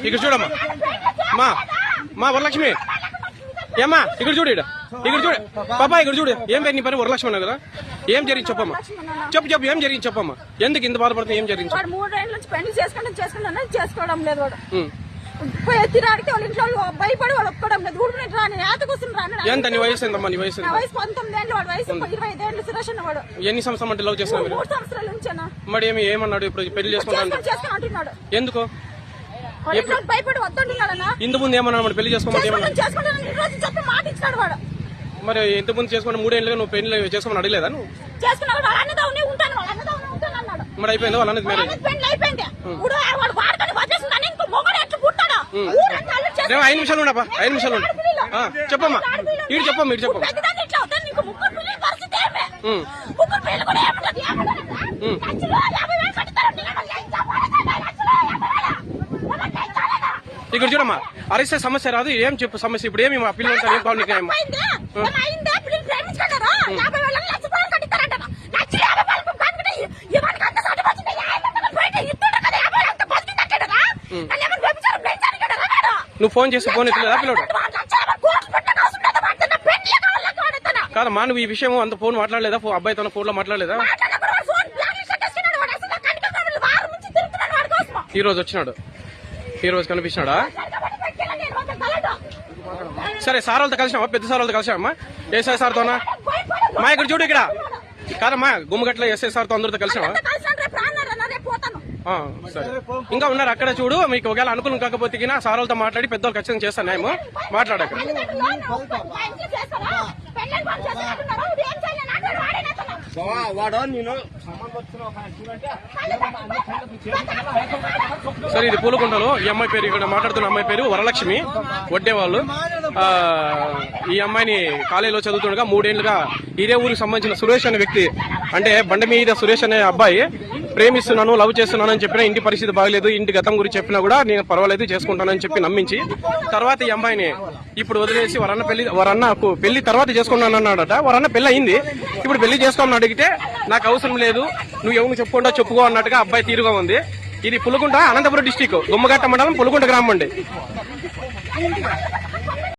ఇక్కడ చూడమ్మా మా మా వరలక్ష్మి ఏమ్మా ఇక్కడ చూడు ఇక్కడ చూడు పాపా ఇక్కడ చూడు ఏం పేరు నీ పని వరలక్ష్మి అన్నా కదా ఏం జరిగింది చెప్పమ్మా చెప్పు ఏం జరిగింది చెప్పమ్మా ఎందుకు ఇంత బాధపడుతుంది ఏం జరిగింది 3 ఏళ్ళ నుంచి పెళ్లి చేసుకుంటాను చేసుకోవడం లేదు వాడు తిరాడికి వాళ్ళ ఇంట్లో భయపడి వాడు ఒప్పుకోవడం లేదు ఊరికి రాని ఏతకొస్తుంది రాని ఎంత నీ వయసు ఎంతమ్మా నీ వయసు 19 ఏళ్ళు వాడు వయసు 25 ఏళ్ళు సురేష్ అన్నవాడు ఎన్ని సంవత్సరం అంటే లవ్ చేస్తున్నావు 3 సంవత్సరాల నుంచేనా మరి ఏమన్నాడు ఇప్పుడు పెళ్లి చేసుకుంటాను అంటున్నాడు ఎందుకు భయపడి వద్దంటున్నాడన్నా ఇంత ముందు ఏమన్నా మరి పెళ్లి చేసుకోమని మాట ఇచ్చాడు వాడు మరి ఇంత ముందు చేసుకుని 3 ఏళ్ళుగా నువ్వు పెళ్లి చేసుకోమని అడగలేదా నువ్వు చేసుకున్నాడు ఉంటాను అన్నాడు మరి అయిపోయింది వాళ్ళ అనేది మ్యారేజ్ అయిపోయింది ఇప్పుడు వాడు వాడుకొని వదిలేసిందని ఇంకో మొగడు ఎట్లా పుట్టాడు 5 నిమిషాలు ఉండపా 5 నిమిషాలు ఉండు చెప్పమ్మా ఇటు చెప్పమ్మా ఇటు చెప్పమ్మా ఇక్కడ చూడమ్మా అరిస్తే సమస్య రాదు ఏం చెప్పు సమస్య ఇప్పుడు ఏమి మా పిల్లలు ఏం కావాలి నువ్వు ఫోన్ చేసి ఫోన్ ఎత్తలేదా పిల్లడు కాదమ్మా నువ్వు ఈ విషయం అంత ఫోన్ మాట్లాడలేదా అబ్బాయితో ఫోన్ లో మాట్లాడలేదా ఈ రోజు వచ్చినాడు ఈ రోజు కనిపించినాడా సరే సార్ వాళ్ళతో కలిసినావా పెద్ద సార్ వాళ్ళతో కలిసామమ్మా ఏఎస్ఐ సార్తోనా మా ఇక్కడ చూడు ఇక్కడ కాదమ్మా గుమ్మగట్ల ఎస్ఐ సార్తో అందరితో కలిసావా సరే ఇంకా ఉన్నారు అక్కడ చూడు మీకు ఒకవేళ అనుకూలం కాకపోతే సార్ వాళ్ళతో మాట్లాడి పెద్దవాళ్ళు ఖచ్చితంగా చేస్తాను నేను మాట్లాడక సరే ఇది పూలకుంటలో ఈ అమ్మాయి పేరు ఇక్కడ మాట్లాడుతున్న అమ్మాయి పేరు వరలక్ష్మి వడ్డేవాళ్ళు ఈ అమ్మాయిని కాలేజీలో చదువుతుండగా 3 ఏళ్లుగా ఇదే ఊరికి సంబంధించిన సురేష్ అనే వ్యక్తి అంటే బండి మీద సురేష్ అనే అబ్బాయి ప్రేమిస్తున్నాను లవ్ చేస్తున్నాను అని చెప్పినా ఇంటి పరిస్థితి బాగలేదు ఇంటి గతం గురించి చెప్పినా కూడా నేను పర్వాలేదు చేసుకుంటానని చెప్పి నమ్మించి తర్వాత ఈ అమ్మాయిని ఇప్పుడు వదిలేసి వరన్నకు పెళ్లి తర్వాత చేసుకున్నాను అన్నాడట వరన్న పెళ్లి అయింది ఇప్పుడు పెళ్లి చేసుకోమని అడిగితే నాకు అవసరం లేదు నువ్వు ఎవరు చెప్పుకుంటా చెప్పుకో అన్నట్టుగా అబ్బాయి తీరుగా ఉంది ఇది పులుకుంట అనంతపురం డిస్టిక్ గుమ్మగట్ట మండలం పులుకుంట గ్రామం అండి